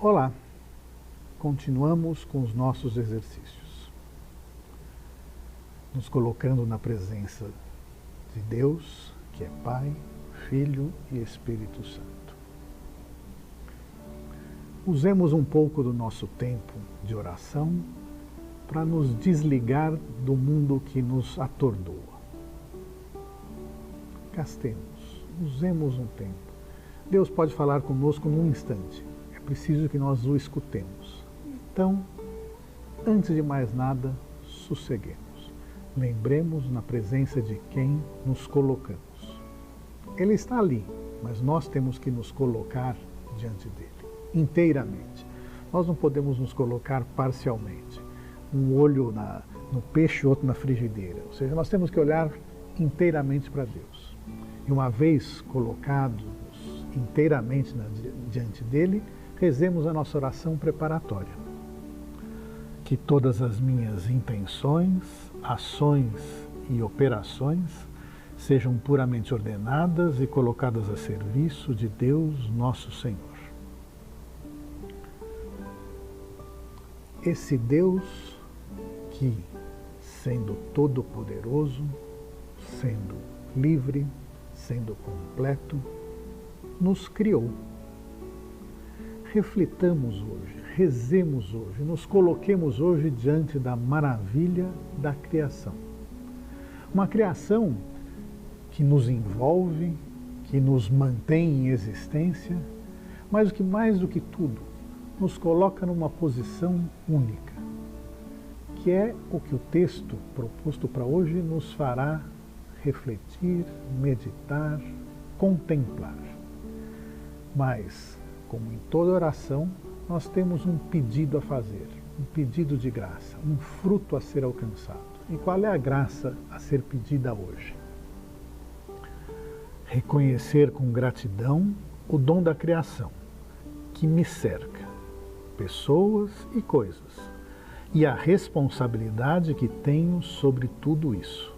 Olá, continuamos com os nossos exercícios, nos colocando na presença de Deus, que é Pai, Filho e Espírito Santo. Usemos um pouco do nosso tempo de oração para nos desligar do mundo que nos atordoa. Gastemos, usemos um tempo. Deus pode falar conosco num instante. É preciso que nós o escutemos. Então, antes de mais nada, sosseguemos. Lembremos na presença de quem nos colocamos. Ele está ali, mas nós temos que nos colocar diante dele, inteiramente. Nós não podemos nos colocar parcialmente. Um olho no peixe, outro na frigideira. Ou seja, nós temos que olhar inteiramente para Deus. E uma vez colocados inteiramente diante dele, rezemos a nossa oração preparatória. Que todas as minhas intenções, ações e operações sejam puramente ordenadas e colocadas a serviço de Deus, nosso Senhor. Esse Deus que, sendo todo-poderoso, sendo livre, sendo completo, nos criou. Reflitamos hoje, rezemos hoje, nos coloquemos hoje diante da maravilha da criação. Uma criação que nos envolve, que nos mantém em existência, mas o que mais do que tudo nos coloca numa posição única, que é o que o texto proposto para hoje nos fará refletir, meditar, contemplar. Mas, como em toda oração, nós temos um pedido a fazer, um pedido de graça, um fruto a ser alcançado. E qual é a graça a ser pedida hoje? Reconhecer com gratidão o dom da criação, que me cerca, pessoas e coisas, e a responsabilidade que tenho sobre tudo isso.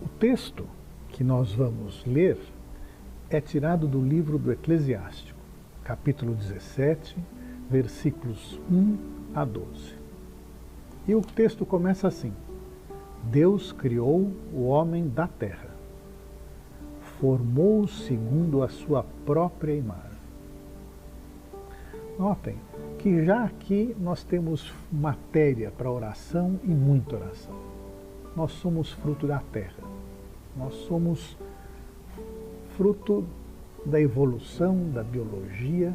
O texto que nós vamos ler é tirado do livro do Eclesiástico, capítulo 17, versículos 1 a 12. E o texto começa assim: Deus criou o homem da terra, formou-o segundo a sua própria imagem. Notem que já aqui nós temos matéria para oração e muita oração. Nós somos fruto da terra. Nós somos fruto da evolução, da biologia,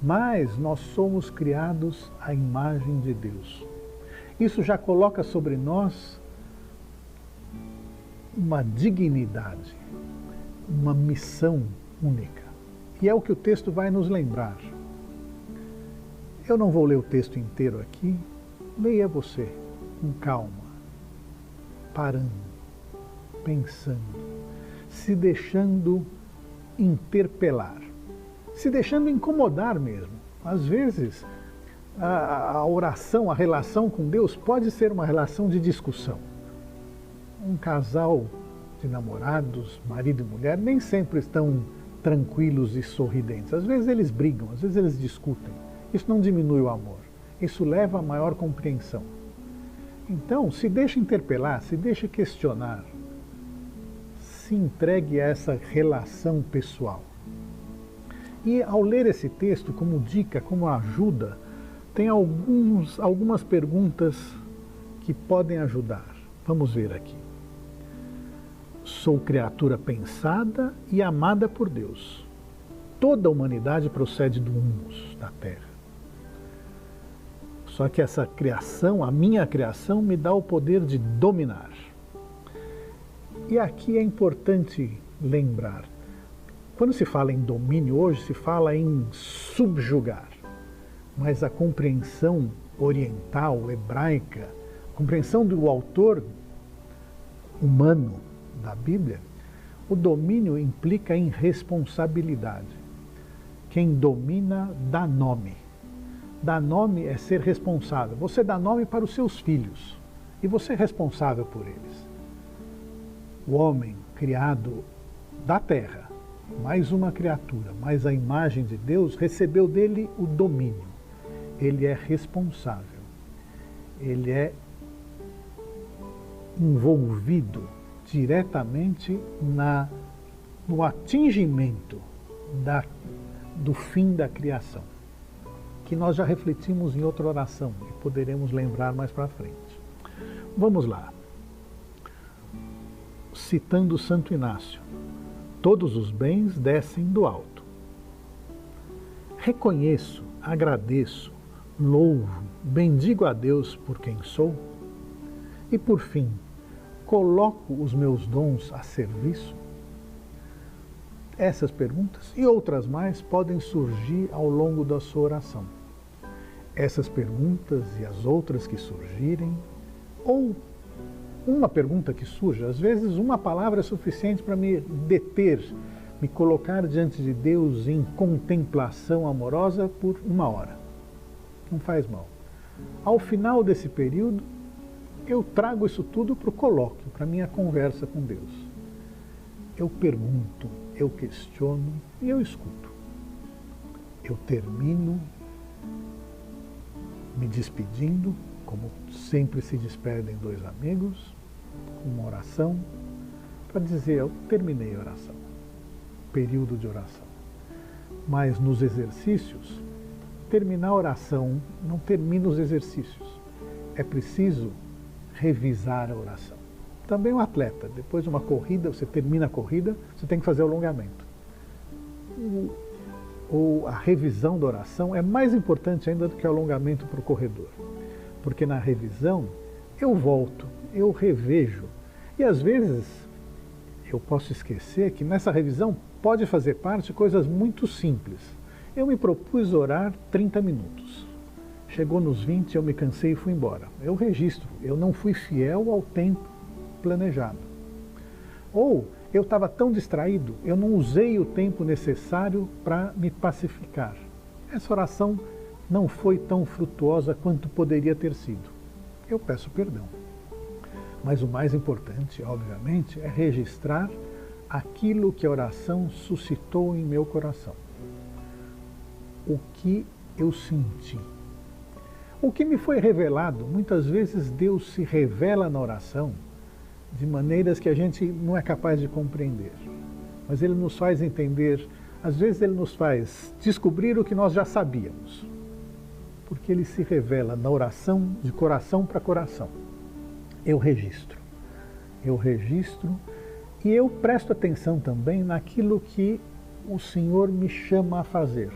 mas nós somos criados à imagem de Deus. Isso já coloca sobre nós uma dignidade, uma missão única. E é o que o texto vai nos lembrar. Eu não vou ler o texto inteiro aqui, leia você com calma, parando, pensando, se deixando interpelar, se deixando incomodar mesmo. Às vezes, a oração, a relação com Deus pode ser uma relação de discussão. Um casal de namorados, marido e mulher, nem sempre estão tranquilos e sorridentes. Às vezes eles brigam, às vezes eles discutem. Isso não diminui o amor, isso leva a maior compreensão. Então, se deixe interpelar, se deixe questionar, se entregue a essa relação pessoal. E ao ler esse texto, como dica, como ajuda, tem algumas perguntas que podem ajudar. Vamos ver aqui. Sou criatura pensada e amada por Deus. Toda a humanidade procede do humus, da terra. Só que essa criação, a minha criação, me dá o poder de dominar. E aqui é importante lembrar, quando se fala em domínio hoje, se fala em subjugar. Mas a compreensão oriental, hebraica, a compreensão do autor humano da Bíblia, o domínio implica em responsabilidade. Quem domina dá nome. Dar nome é ser responsável. Você dá nome para os seus filhos e você é responsável por eles. O homem criado da terra mais uma criatura, mais a imagem de Deus, recebeu dele o domínio. Ele é responsável. Ele é envolvido diretamente no atingimento do fim da criação, que nós já refletimos em outra oração e poderemos lembrar mais para frente. Vamos lá. Citando Santo Inácio, todos os bens descem do alto. Reconheço, agradeço, louvo, bendigo a Deus por quem sou. E por fim, coloco os meus dons a serviço? Essas perguntas e outras mais podem surgir ao longo da sua oração. Essas perguntas e as outras que surgirem, ou uma pergunta que surge, às vezes uma palavra é suficiente para me deter, me colocar diante de Deus em contemplação amorosa por 1 hora. Não faz mal. Ao final desse período, eu trago isso tudo para o colóquio, para a minha conversa com Deus. Eu pergunto, eu questiono e eu escuto. Eu termino me despedindo, como sempre se despedem dois amigos, com uma oração, para dizer, eu terminei a oração, período de oração. Mas nos exercícios, terminar a oração não termina os exercícios. É preciso revisar a oração. Também um atleta, depois de uma corrida, você termina a corrida, você tem que fazer o alongamento. Ou a revisão da oração é mais importante ainda do que o alongamento para o corredor. Porque na revisão, eu volto, eu revejo. E às vezes, eu posso esquecer que nessa revisão pode fazer parte coisas muito simples. Eu me propus orar 30 minutos. Chegou nos 20, eu me cansei e fui embora. Eu registro, eu não fui fiel ao tempo planejado. Ou eu estava tão distraído, eu não usei o tempo necessário para me pacificar. Essa oração não foi tão frutuosa quanto poderia ter sido. Eu peço perdão. Mas o mais importante, obviamente, é registrar aquilo que a oração suscitou em meu coração. O que eu senti. O que me foi revelado, muitas vezes Deus se revela na oração de maneiras que a gente não é capaz de compreender. Mas Ele nos faz entender, às vezes Ele nos faz descobrir o que nós já sabíamos. Porque Ele se revela na oração de coração para coração. Eu registro e eu presto atenção também naquilo que o Senhor me chama a fazer.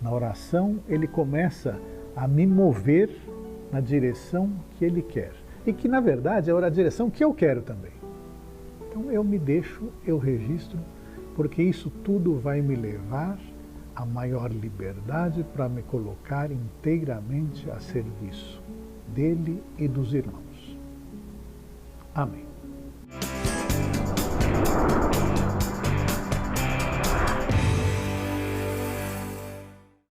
Na oração, Ele começa a me mover na direção que Ele quer. E que, na verdade, é a direção que eu quero também. Então, eu me deixo, eu registro, porque isso tudo vai me levar a maior liberdade para me colocar inteiramente a serviço dele e dos irmãos. Amém.